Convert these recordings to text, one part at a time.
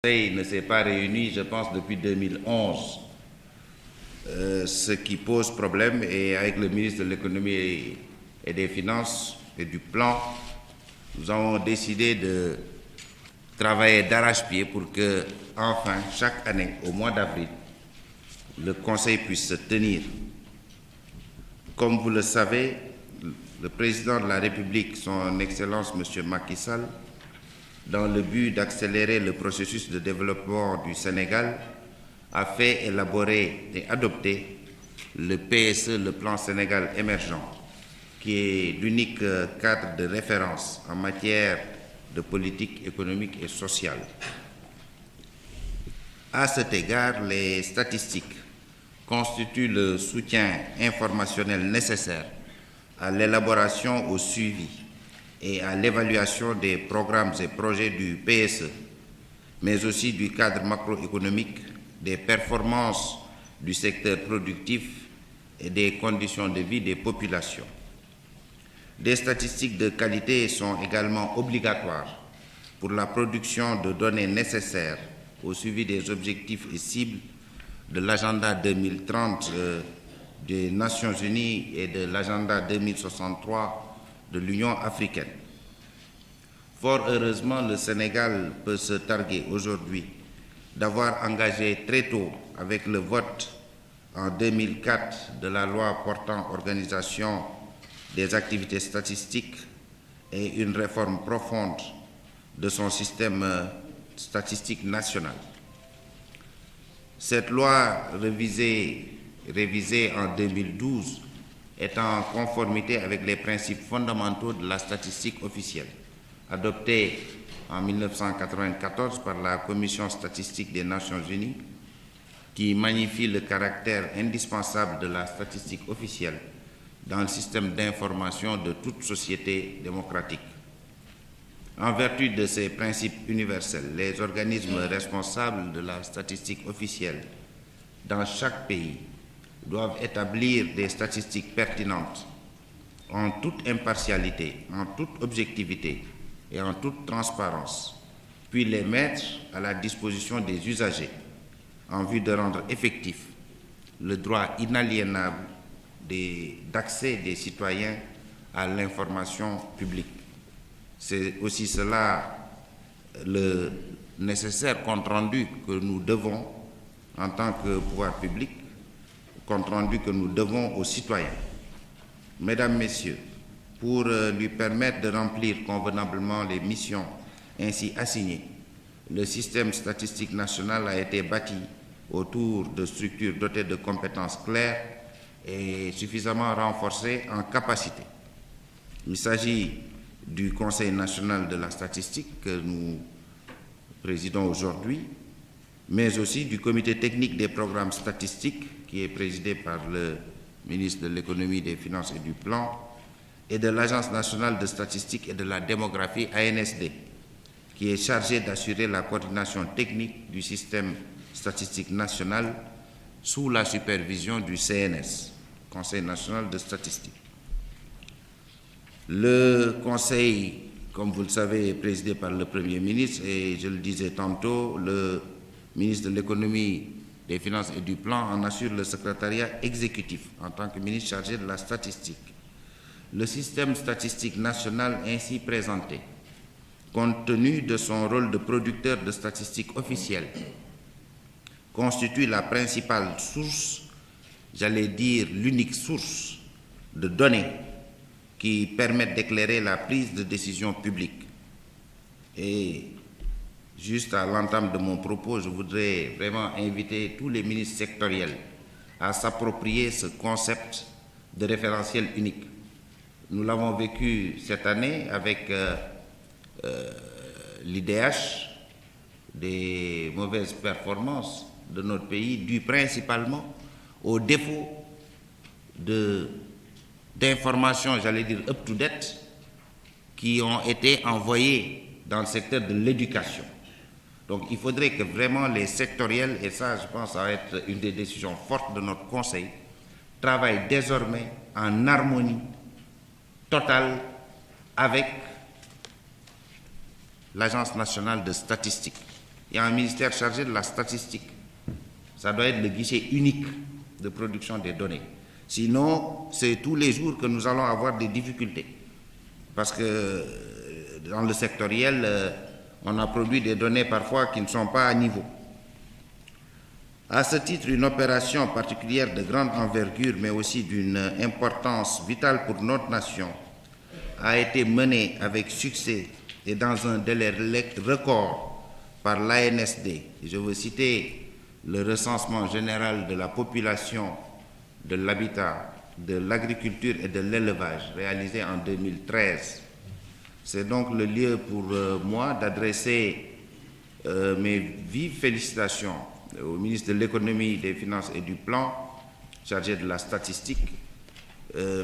Le Conseil ne s'est pas réuni, je pense, depuis 2011, ce qui pose problème. Et avec le ministre de l'économie et des finances et du plan, nous avons décidé de travailler d'arrache-pied pour que, enfin, chaque année, au mois d'avril, le Conseil puisse se tenir. Comme vous le savez, le président de la République, son Excellence M. Macky Sall, dans le but d'accélérer le processus de développement du Sénégal, a fait élaborer et adopter le PSE, le plan Sénégal émergent, qui est l'unique cadre de référence en matière de politique économique et sociale. À cet égard, les statistiques constituent le soutien informationnel nécessaire à l'élaboration, au suivi et à l'évaluation des programmes et projets du PSE, mais aussi du cadre macroéconomique, des performances du secteur productif et des conditions de vie des populations. Des statistiques de qualité sont également obligatoires pour la production de données nécessaires au suivi des objectifs et cibles de l'agenda 2030 des Nations Unies et de l'agenda 2063 de l'Union africaine. Fort heureusement, le Sénégal peut se targuer aujourd'hui d'avoir engagé très tôt, avec le vote en 2004 de la loi portant organisation des activités statistiques et une réforme profonde de son système statistique national. Cette loi révisée en 2012 est en conformité avec les principes fondamentaux de la statistique officielle, adoptée en 1994 par la Commission statistique des Nations Unies, qui magnifie le caractère indispensable de la statistique officielle dans le système d'information de toute société démocratique. En vertu de ces principes universels, les organismes responsables de la statistique officielle dans chaque pays doivent établir des statistiques pertinentes en toute impartialité, en toute objectivité et en toute transparence, puis les mettre à la disposition des usagers en vue de rendre effectif le droit inaliénable d'accès des citoyens à l'information publique. C'est aussi cela le nécessaire compte-rendu que nous devons, en tant que pouvoir public, compte-rendu que nous devons aux citoyens. Mesdames, Messieurs, pour lui permettre de remplir convenablement les missions ainsi assignées, le système statistique national a été bâti autour de structures dotées de compétences claires et suffisamment renforcées en capacité. Il s'agit du Conseil national de la statistique que nous présidons aujourd'hui, mais aussi du comité technique des programmes statistiques qui est présidé par le ministre de l'économie, des finances et du plan, et de l'Agence nationale de statistique et de la démographie, ANSD, qui est chargée d'assurer la coordination technique du système statistique national sous la supervision du CNS, Conseil national de statistique. Le Conseil, comme vous le savez, est présidé par le Premier ministre et, je le disais tantôt, le ministre de l'économie, des finances et du plan en assure le secrétariat exécutif en tant que ministre chargé de la statistique. Le système statistique national ainsi présenté, compte tenu de son rôle de producteur de statistiques officielles, constitue la principale source, j'allais dire l'unique source de données qui permettent d'éclairer la prise de décision publique. Et juste à l'entame de mon propos, je voudrais vraiment inviter tous les ministres sectoriels à s'approprier ce concept de référentiel unique. Nous l'avons vécu cette année avec l'IDH, des mauvaises performances de notre pays, dues principalement au défaut d'informations, j'allais dire up-to-date, qui ont été envoyées dans le secteur de l'éducation. Donc il faudrait que vraiment les sectoriels, et ça je pense ça va être une des décisions fortes de notre Conseil, travaillent désormais en harmonie totale avec l'Agence nationale de statistique. il y a un ministère chargé de la statistique. Ça doit être le guichet unique de production des données. Sinon, c'est tous les jours que nous allons avoir des difficultés. Parce que dans le sectoriel, on a produit des données parfois qui ne sont pas à niveau. À ce titre, une opération particulière de grande envergure, mais aussi d'une importance vitale pour notre nation, a été menée avec succès et dans un délai record par l'ANSD. Je veux citer le recensement général de la population, de l'habitat, de l'agriculture et de l'élevage réalisé en 2013. C'est donc le lieu pour moi d'adresser mes vives félicitations au ministre de l'Économie, des Finances et du Plan, chargé de la statistique,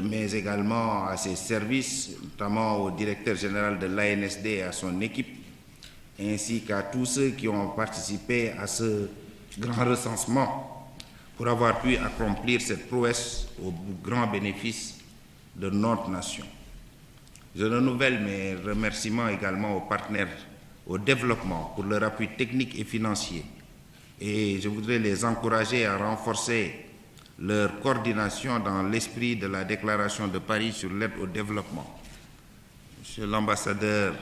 mais également à ses services, notamment au directeur général de l'ANSD et à son équipe, ainsi qu'à tous ceux qui ont participé à ce grand recensement pour avoir pu accomplir cette prouesse au grand bénéfice de notre nation. Je renouvelle mes remerciements également aux partenaires au développement pour leur appui technique et financier. Et je voudrais les encourager à renforcer leur coordination dans l'esprit de la déclaration de Paris sur l'aide au développement. Monsieur l'ambassadeur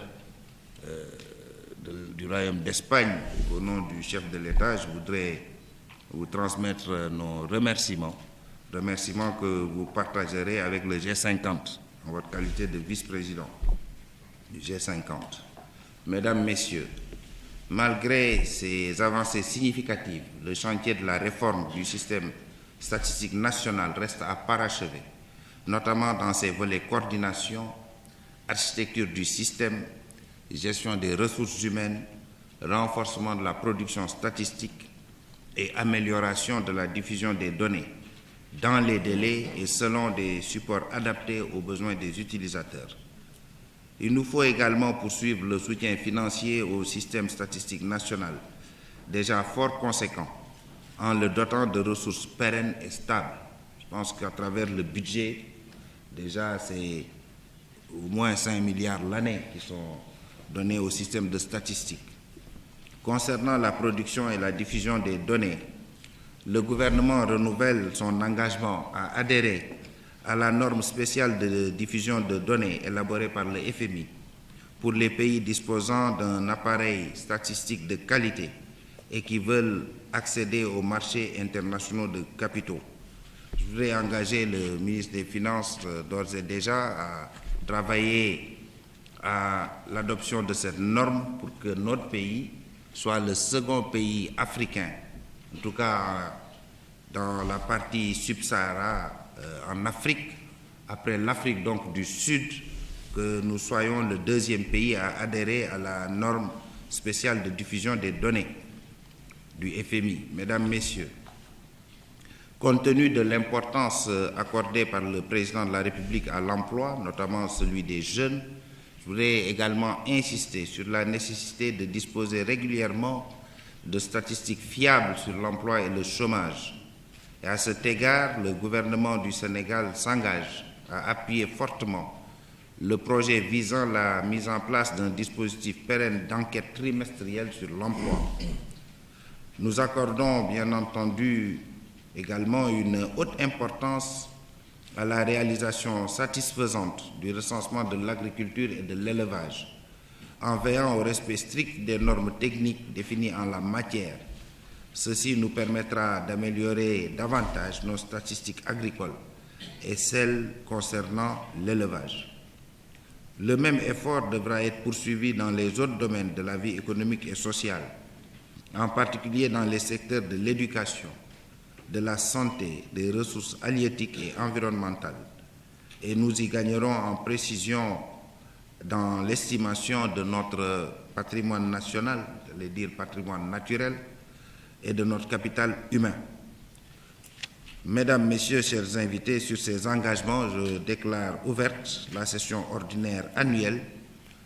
du Royaume d'Espagne, au nom du chef de l'État, je voudrais vous transmettre nos remerciements que vous partagerez avec le G50 en votre qualité de vice-président du G50. Mesdames, Messieurs, malgré ces avancées significatives, le chantier de la réforme du système statistique national reste à parachever, notamment dans ses volets coordination, architecture du système, gestion des ressources humaines, renforcement de la production statistique et amélioration de la diffusion des données dans les délais et selon des supports adaptés aux besoins des utilisateurs. Il nous faut également poursuivre le soutien financier au système statistique national, déjà fort conséquent, en le dotant de ressources pérennes et stables. Je pense qu'à travers le budget, déjà c'est au moins 5 milliards l'année qui sont donnés au système de statistique. Concernant la production et la diffusion des données, le gouvernement renouvelle son engagement à adhérer à la norme spéciale de diffusion de données élaborée par le FMI pour les pays disposant d'un appareil statistique de qualité et qui veulent accéder aux marchés internationaux de capitaux. Je voudrais engager le ministre des Finances d'ores et déjà à travailler à l'adoption de cette norme pour que notre pays soit le second pays africain, en tout cas dans la partie subsahara en Afrique, après l'Afrique donc du Sud, que nous soyons le deuxième pays à adhérer à la norme spéciale de diffusion des données du FMI. Mesdames, Messieurs, compte tenu de l'importance accordée par le président de la République à l'emploi, notamment celui des jeunes, je voudrais également insister sur la nécessité de disposer régulièrement de statistiques fiables sur l'emploi et le chômage. Et à cet égard, le gouvernement du Sénégal s'engage à appuyer fortement le projet visant la mise en place d'un dispositif pérenne d'enquête trimestrielle sur l'emploi. Nous accordons bien entendu également une haute importance à la réalisation satisfaisante du recensement de l'agriculture et de l'élevage, en veillant au respect strict des normes techniques définies en la matière. Ceci nous permettra d'améliorer davantage nos statistiques agricoles et celles concernant l'élevage. Le même effort devra être poursuivi dans les autres domaines de la vie économique et sociale, en particulier dans les secteurs de l'éducation, de la santé, des ressources halieutiques et environnementales. Et nous y gagnerons en précision dans l'estimation de notre patrimoine national, j'allais dire patrimoine naturel, et de notre capital humain. Mesdames, Messieurs, chers invités, sur ces engagements, je déclare ouverte la session ordinaire annuelle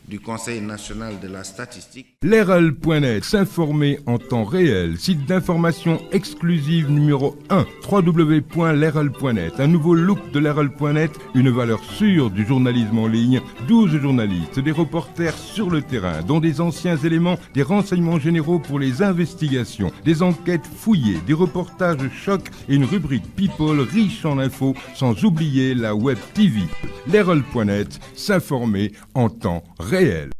du Conseil national de la statistique. Leral.net, s'informer en temps réel. Site d'information exclusive numéro 1, www.leral.net. Un nouveau look de Leral.net, une valeur sûre du journalisme en ligne. 12 journalistes, des reporters sur le terrain, dont des anciens éléments, des renseignements généraux pour les investigations, des enquêtes fouillées, des reportages chocs et une rubrique People riche en infos, sans oublier la Web TV. Leral.net, s'informer en temps réel.